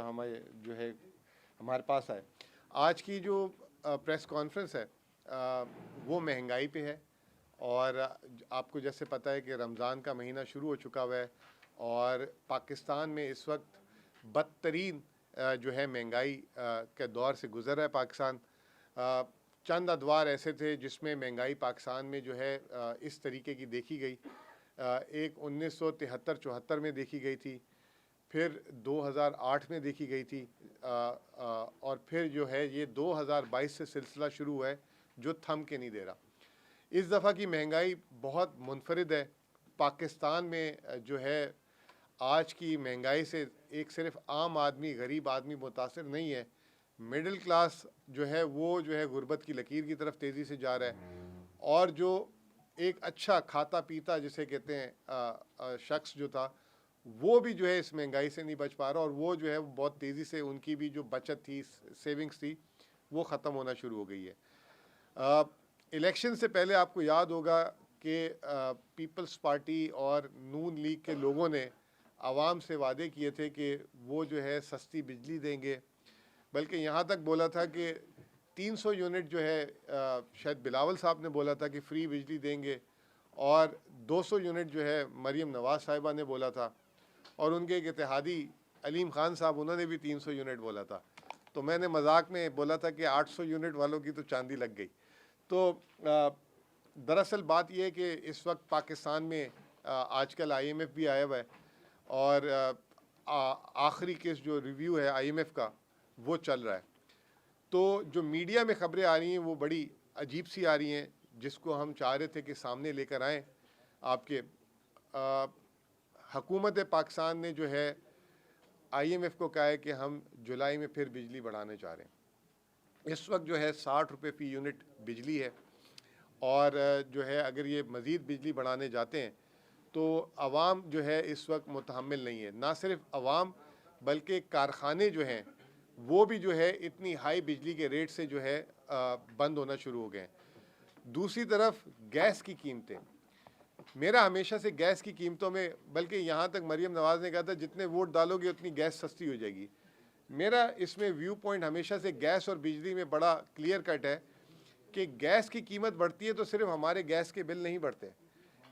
हमारे जो है हमारे पास आए। आज की जो प्रेस कॉन्फ्रेंस है वो महंगाई पे है और आपको जैसे पता है कि रमज़ान का महीना शुरू हो चुका हुआ है और पाकिस्तान में इस वक्त बदतरीन जो है महंगाई के दौर से गुज़र रहा है पाकिस्तान। चंद अदवार ऐसे थे जिसमें महंगाई पाकिस्तान में जो है इस तरीके की देखी गई। एक 1973-74 में देखी गई थी, फिर 2008 में देखी गई थी और फिर जो है ये 2022 से सिलसिला शुरू हुआ है जो थम के नहीं दे रहा। इस दफ़ा की महंगाई बहुत मुनफरिद है। पाकिस्तान में जो है आज की महंगाई से एक सिर्फ आम आदमी, गरीब आदमी मुतासर नहीं है, मिडिल क्लास जो है वो जो है गुर्बत की लकीर की तरफ तेज़ी से जा रहा है और जो एक अच्छा खाता पीता जिसे कहते हैं शख्स जो था वो भी जो है इस महंगाई से नहीं बच पा रहा और वो जो है बहुत तेज़ी से उनकी भी जो बचत थी, सेविंग्स थी, वो ख़त्म होना शुरू हो गई है। इलेक्शन से पहले आपको याद होगा कि पीपल्स पार्टी और नून लीग के लोगों ने आवाम से वादे किए थे कि वो जो है सस्ती बिजली देंगे, बल्कि यहाँ तक बोला था कि 300 यूनिट जो है शायद बिलावल साहब ने बोला था कि फ्री बिजली देंगे और 200 यूनिट जो है मरीम नवाज़ साहिबा ने बोला था और उनके एक इत्तेहादी अलीम ख़ान साहब उन्होंने भी 300 यूनिट बोला था। तो मैंने मजाक में बोला था कि 800 यूनिट वालों की तो चांदी लग गई। तो दरअसल बात यह है कि इस वक्त पाकिस्तान में आजकल IMF भी आया हुआ है और आखिरी केस जो रिव्यू है IMF का वो चल रहा है। तो जो मीडिया में ख़बरें आ रही हैं वो बड़ी अजीब सी आ रही हैं, जिसको हम चाह रहे थे कि सामने लेकर आएँ आपके। हुकूमत पाकिस्तान ने जो है IMF को कहा है कि हम जुलाई में फिर बिजली बढ़ाने चाह रहे हैं। इस वक्त जो है 60 रुपये फ़ी यूनिट बिजली है और जो है अगर ये मज़ीद बिजली बढ़ाने जाते हैं तो आवाम जो है इस वक्त मुतहम्मिल नहीं है। ना सिर्फ आवाम बल्कि कारखाने जो हैं वो भी जो है इतनी हाई बिजली के रेट से जो है बंद होना शुरू हो गए हैं। दूसरी तरफ गैस की कीमतें, मेरा हमेशा से गैस की कीमतों में, बल्कि यहाँ तक मरीम नवाज़ ने कहा था जितने वोट डालोगे उतनी गैस सस्ती हो जाएगी। मेरा इसमें व्यू पॉइंट हमेशा से गैस और बिजली में बड़ा क्लियर कट है कि गैस की कीमत बढ़ती है तो सिर्फ हमारे गैस के बिल नहीं बढ़ते,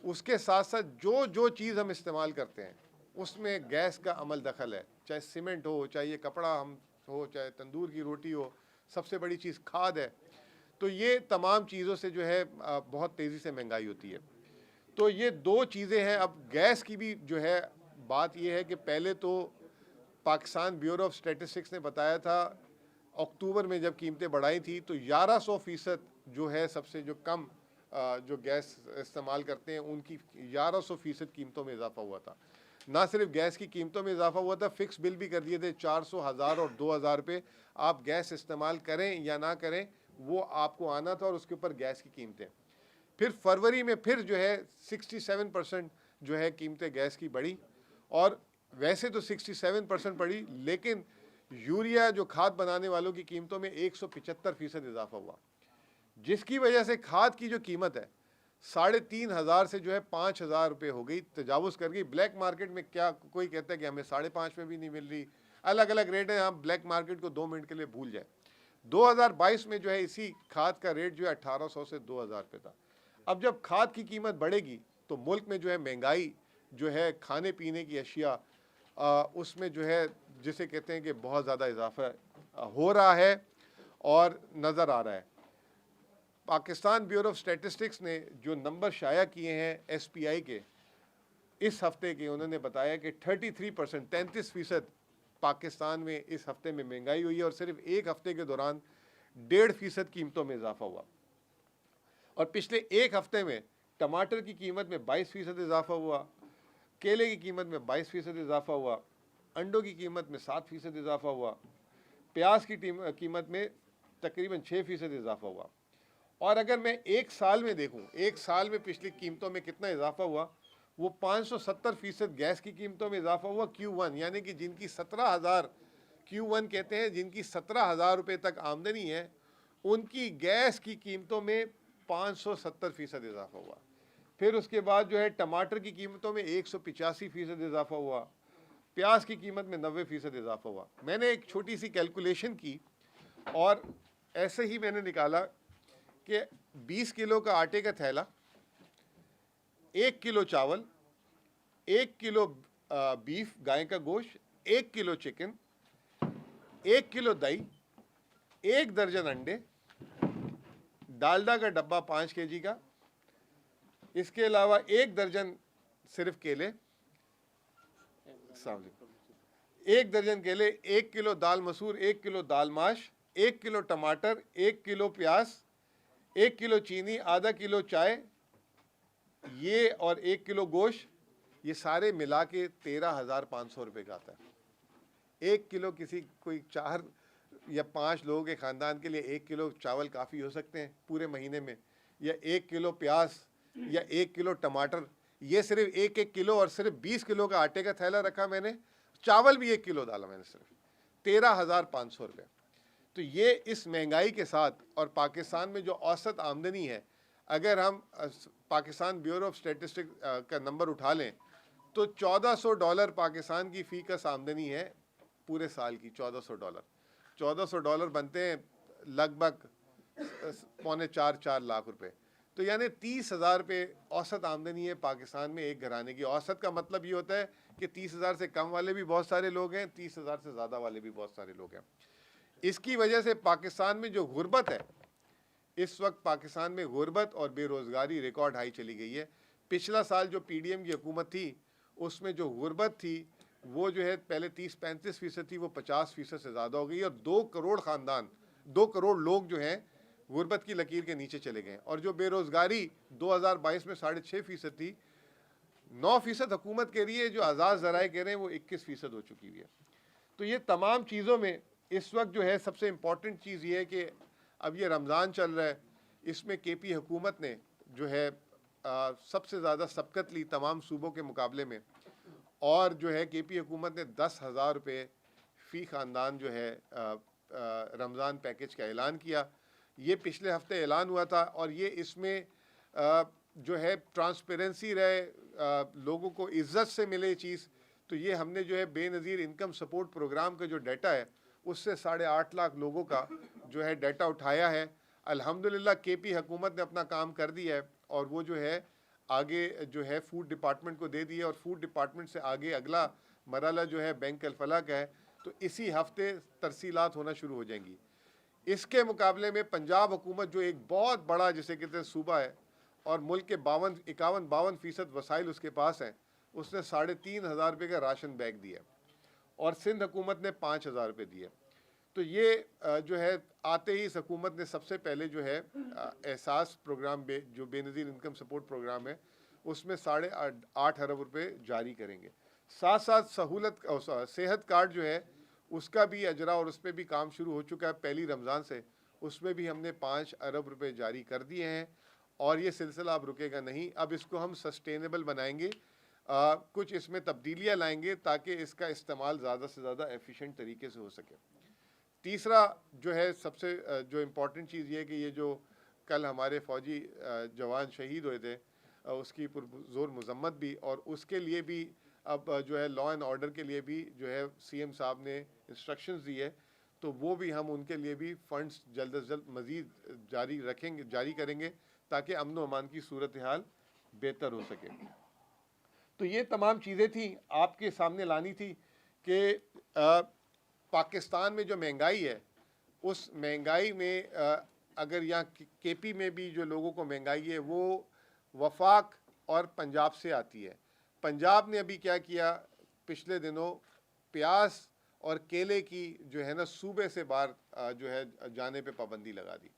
उसके साथ साथ जो जो चीज़ हम इस्तेमाल करते हैं उसमें गैस का अमल दखल है। चाहे सीमेंट हो, चाहे ये कपड़ा हम हो, चाहे तंदूर की रोटी हो, सबसे बड़ी चीज़ खाद है। तो ये तमाम चीज़ों से जो है बहुत तेज़ी से महंगाई होती है। तो ये दो चीज़ें हैं। अब गैस की भी जो है बात ये है कि पहले तो पाकिस्तान ब्यूरो ऑफ स्टैटिस्टिक्स ने बताया था अक्टूबर में जब कीमतें बढ़ाई थी तो 1100% जो है सबसे जो कम जो गैस इस्तेमाल करते हैं उनकी 1100% कीमतों में इजाफा हुआ था। ना सिर्फ गैस की कीमतों में इजाफा हुआ था, फिक्स बिल भी कर दिए थे 400, 1000 और 2000 रुपये। आप गैस इस्तेमाल करें या ना करें वो आपको आना था और उसके ऊपर गैस की कीमतें। फिर फरवरी में फिर जो है 67% जो है कीमतें गैस की बढ़ी और वैसे तो 67% बढ़ी, लेकिन यूरिया जो खाद बनाने वालों की कीमतों में 175% इजाफा हुआ, जिसकी वजह से खाद की जो कीमत है 3500 से जो है 5000 रुपये हो गई, तजावुज़ कर गई। ब्लैक मार्केट में क्या कोई कहता है कि हमें 5.5 में भी नहीं मिल रही, अलग अलग रेट है। हम ब्लैक मार्केट को 2 मिनट के लिए भूल जाए। 2022 में जो है इसी खाद का रेट जो है 1800 से 2000 रुपये था। अब जब खाद की कीमत बढ़ेगी तो मुल्क में जो है महंगाई जो है खाने पीने की अशिया उसमें जो है जिसे कहते हैं कि बहुत ज़्यादा इजाफा हो रहा है और नज़र आ रहा है। पाकिस्तान ब्यूरो ऑफ स्टैटिस्टिक्स ने जो नंबर शाया किए हैं SPI के इस हफ्ते के, उन्होंने बताया कि 33%, 33% पाकिस्तान में इस हफ्ते में महंगाई हुई है और सिर्फ एक हफ्ते के दौरान 1.5% कीमतों में इजाफा हुआ। और पिछले एक हफ्ते में टमाटर की कीमत में 22% इजाफा हुआ, केले की कीमत में 22% इजाफा हुआ, अंडों की कीमत में 7% इजाफा हुआ, प्याज की कीमत में तकरीबन 6% इजाफा हुआ। और अगर मैं एक साल में देखूं, एक साल में पिछली कीमतों में कितना इजाफा हुआ, वो 570% गैस की कीमतों में इजाफा हुआ Q1, यानी कि जिनकी 17,000 Q1 कहते हैं, जिनकी 17,000 रुपये तक आमदनी है उनकी गैस की कीमतों में 570% इजाफा हुआ। फिर उसके बाद जो है टमाटर की कीमतों में 185% इजाफा हुआ, प्याज की कीमत में 90% इजाफा हुआ। मैंने एक छोटी सी कैलकुलेशन की और ऐसे ही मैंने निकाला कि 20 किलो का आटे का थैला, 1 किलो चावल, 1 किलो बीफ गाय का गोश्त, 1 किलो चिकन, 1 किलो दही, 1 दर्जन अंडे, डालडा का डब्बा 5 केजी का, इसके अलावा 1 दर्जन सिर्फ केले, 1 दर्जन केले, 1 किलो दाल मसूर, 1 किलो दाल माश, 1 किलो टमाटर, 1 किलो प्याज, 1 किलो चीनी, आधा किलो चाय, ये और 1 किलो गोश्त, ये सारे मिला के 13,500 रुपये का आता है। 1 किलो किसी कोई 4 या 5 लोगों के ख़ानदान के लिए 1 किलो चावल काफ़ी हो सकते हैं पूरे महीने में, या 1 किलो प्याज या 1 किलो टमाटर, ये सिर्फ 1-1 किलो और सिर्फ 20 किलो का आटे का थैला रखा मैंने, चावल भी 1 किलो डाला मैंने, सिर्फ 13,500 रुपये। तो ये इस महंगाई के साथ, और पाकिस्तान में जो औसत आमदनी है, अगर हम पाकिस्तान ब्यूरो ऑफ स्टैटिस्टिक्स का नंबर उठा लें तो $1400 पाकिस्तान की फ़ी का आमदनी है पूरे साल की। $1400 बनते हैं लगभग 3.25-4 लाख रुपए। तो यानी 30,000 रुपये औसत आमदनी है पाकिस्तान में एक घराने की। औसत का मतलब ये होता है कि 30,000 से कम वाले भी बहुत सारे लोग हैं, 30,000 से ज़्यादा वाले भी बहुत सारे लोग हैं। इसकी वजह से पाकिस्तान में जो गुर्बत है, इस वक्त पाकिस्तान में गुर्बत और बेरोज़गारी रिकॉर्ड हाई चली गई है। पिछला साल जो PDM की हुकूमत थी, उसमें जो गुर्बत थी वो जो है पहले 30-35% थी, वो 50% से ज़्यादा हो गई, और 2 करोड़ ख़ानदान, 2 करोड़ लोग जो हैं गुर्बत की लकीर के नीचे चले गए। और जो बेरोज़गारी 2022 में 6.5% थी, 9% हुकूमत कह रही है, जो आज़ाद ज़राए कह रहे हैं वो 21% हो चुकी हुई है। तो ये तमाम चीज़ों में इस वक्त जो है सबसे इम्पॉर्टेंट चीज़ ये है कि अब ये रमज़ान चल रहा है, इसमें KP हुकूमत ने जो है सबसे ज़्यादा सबकत ली तमाम सूबों के मुकाबले में, और जो है KP हुकूमत ने 10,000 रुपये फ़ी ख़ानदान जो है रमज़ान पैकेज का ऐलान किया। ये पिछले हफ्ते ऐलान हुआ था, और ये इसमें जो है ट्रांसपेरेंसी रहे, लोगों को इज़्ज़त से मिले चीज़। तो ये हमने जो है बेनज़ीर इनकम सपोर्ट प्रोग्राम का जो डाटा है, उससे 8.5 लाख लोगों का जो है डाटा उठाया है। अल्हम्दुलिल्लाह KP हुकूमत ने अपना काम कर दिया है, और वो जो है आगे जो है फूड डिपार्टमेंट को दे दिया, और फूड डिपार्टमेंट से आगे अगला मरहला जो है बैंक अल-फलाह का है। तो इसी हफ्ते तरसीलात होना शुरू हो जाएंगी। इसके मुकाबले में पंजाब हुकूमत जो एक बहुत बड़ा जिसे कहते हैं सूबा है, और मुल्क के 51-52% वसाइल उसके पास हैं, उसने 3,500 रुपये का राशन बैग दिया, और सिंध हुकूमत ने 5,000 रुपये दिए। तो ये जो है आते ही इस हुकूमत ने सबसे पहले जो है एहसास प्रोग्राम जो बेनज़ीर इनकम सपोर्ट प्रोग्राम है, उसमें 8.5 अरब रुपये जारी करेंगे। साथ साथ सहूलत सेहत कार्ड जो है उसका भी अजरा, और उस पर भी काम शुरू हो चुका है पहली रमज़ान से। उसमें भी हमने 5 अरब रुपये जारी कर दिए हैं, और ये सिलसिला अब रुकेगा नहीं। अब इसको हम सस्टेनेबल बनाएंगे, कुछ इसमें तब्दीलियाँ लाएंगे ताकि इसका इस्तेमाल ज़्यादा से ज़्यादा एफिशिएंट तरीके से हो सके। तीसरा जो है सबसे जो इम्पोर्टेंट चीज़ ये है कि ये जो कल हमारे फ़ौजी जवान शहीद हुए थे, उसकी पुरज़ोर मज़म्मत भी, और उसके लिए भी अब जो है लॉ एंड ऑर्डर के लिए भी जो है CM साहब ने इंस्ट्रक्शंस दी है, तो वो भी हम उनके लिए भी फ़ंड्स जल्द अज जल्द मज़ीद जारी करेंगे ताकि अमन व अमान की सूरत हाल बेहतर हो सके। तो ये तमाम चीज़ें थी आपके सामने लानी थी कि पाकिस्तान में जो महंगाई है, उस महंगाई में अगर यहाँ KP में भी जो लोगों को महंगाई है वो वफाक और पंजाब से आती है। पंजाब ने अभी क्या किया, पिछले दिनों प्याज और केले की जो है ना सूबे से बाहर जो है जाने पे पाबंदी लगा दी।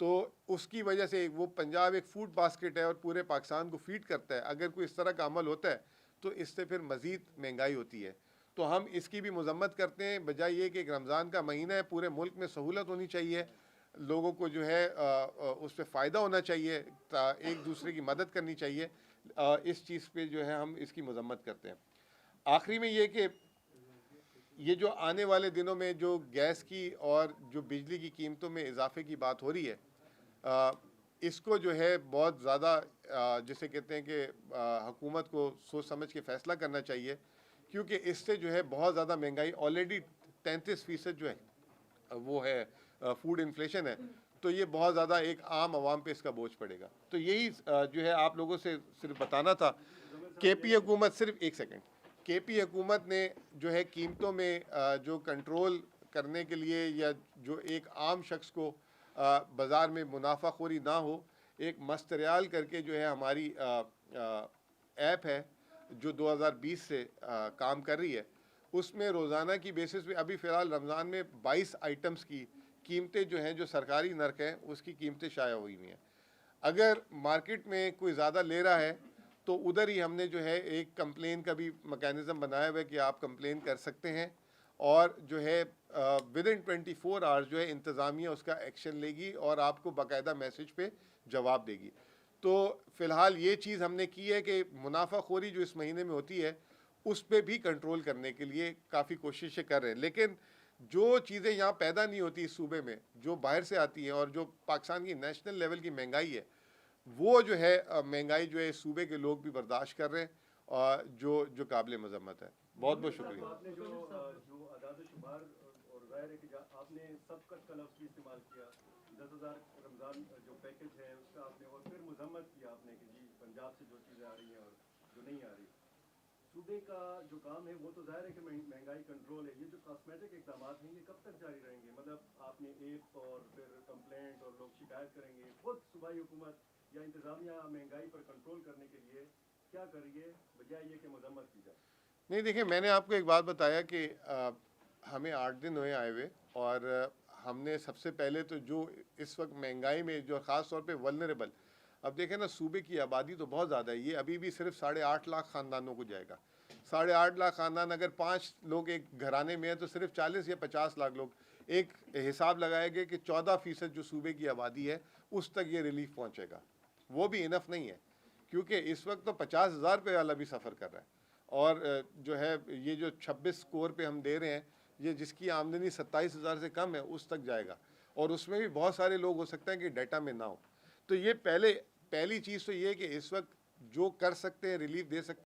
तो उसकी वजह से वो पंजाब एक फूड बास्केट है और पूरे पाकिस्तान को फीड करता है। अगर कोई इस तरह का अमल होता है तो इससे फिर मज़ीद महंगाई होती है। तो हम इसकी भी मज़म्मत करते हैं, बजाय ये कि एक रमज़ान का महीना है, पूरे मुल्क में सहूलत होनी चाहिए, लोगों को जो है उससे फ़ायदा होना चाहिए, एक दूसरे की मदद करनी चाहिए। इस चीज़ पे जो है हम इसकी मज़म्मत करते हैं। आखिरी में ये कि ये जो आने वाले दिनों में जो गैस की और जो बिजली की कीमतों में इजाफे की बात हो रही है, इसको जो है बहुत ज़्यादा जिसे कहते हैं कि हुकूमत को सोच समझ के फ़ैसला करना चाहिए क्योंकि इससे जो है बहुत ज़्यादा महंगाई ऑलरेडी 33% जो है वो है फूड इन्फ्लेशन है, तो ये बहुत ज़्यादा एक आम आवाम पे इसका बोझ पड़ेगा। तो यही जो है आप लोगों से सिर्फ बताना था। केपी हुकूमत, सिर्फ एक सेकंड, केपी हुकूमत ने जो है कीमतों में जो कंट्रोल करने के लिए, या जो एक आम शख्स को बाज़ार में मुनाफाखोरी ना हो, एक मस्तरियाल करके जो है हमारी ऐप है जो 2020 से काम कर रही है, उसमें रोज़ाना की बेसिस पे अभी फ़िलहाल रमज़ान में 22 आइटम्स की कीमतें जो हैं, जो सरकारी नर्क हैं उसकी कीमतें शाया हुई हैं। अगर मार्केट में कोई ज़्यादा ले रहा है तो उधर ही हमने जो है एक कंप्लेन का भी मैकेनिज़्म बनाया हुआ है कि आप कंप्लेन कर सकते हैं, और जो है विद इन 24 आवर्स जो है इंतज़ामिया उसका एक्शन लेगी और आपको बाकायदा मैसेज पे जवाब देगी। तो फ़िलहाल ये चीज़ हमने की है कि मुनाफाखोरी जो इस महीने में होती है उस पर भी कंट्रोल करने के लिए काफ़ी कोशिशें कर रहे हैं। लेकिन जो चीज़ें यहाँ पैदा नहीं होती इस सूबे में, जो बाहर से आती हैं, और जो पाकिस्तान की नेशनल लेवल की महंगाई है, वो जो है महंगाई जो है इस सूबे के लोग भी बर्दाश्त कर रहे हैं, और जो काबिल मजम्मत है। बहुत बहुत शुक्रिया। आपने जो आदाद-ओ-शुमार और ज़ाहिर है कि आपने सबकत का लफ्ज़ भी इस्तेमाल किया, 10,000 रमज़ान जो पैकेज है उसका आपने, और फिर मजम्मत किया आपने कि जी पंजाब से जो चीज़ें आ रही हैं और जो नहीं आ रही। सूबे का जो काम है वो तो ज़ाहिर है कि महंगाई कंट्रोल है। ये जो कॉस्मेटिक इक़दाम हैं ये कब तक जारी रहेंगे? मतलब आपने ऐप और फिर कंप्लेंट और लोग शिकायत करेंगे, खुद सूबाई हुकूमत या इंतज़ामिया महंगाई पर कंट्रोल करने के लिए क्या करिए बजाय ये कि मजम्मत की जाए? नहीं, देखिए, मैंने आपको एक बात बताया कि हमें 8 दिन हुए आए हुए, और हमने सबसे पहले तो जो इस वक्त महंगाई में जो ख़ास तौर पे वल्नरेबल, अब देखें ना, सूबे की आबादी तो बहुत ज़्यादा है, ये अभी भी सिर्फ 8.5 लाख ख़ानदानों को जाएगा। 8.5 लाख ख़ानदान, अगर 5 लोग एक घराने में हैं तो सिर्फ 40 या 50 लाख लोग। एक हिसाब लगाया गया कि 14% जो सूबे की आबादी है उस तक ये रिलीफ पहुँचेगा। वो भी इनफ नहीं है, क्योंकि इस वक्त तो 50,000 रुपये वाला भी सफ़र कर रहा है, और जो है ये जो 26 स्कोर पे हम दे रहे हैं, ये जिसकी आमदनी 27,000 से कम है उस तक जाएगा, और उसमें भी बहुत सारे लोग हो सकते हैं कि डाटा में ना हो। तो ये पहली चीज़ तो ये है कि इस वक्त जो कर सकते हैं, रिलीफ दे सकते हैं।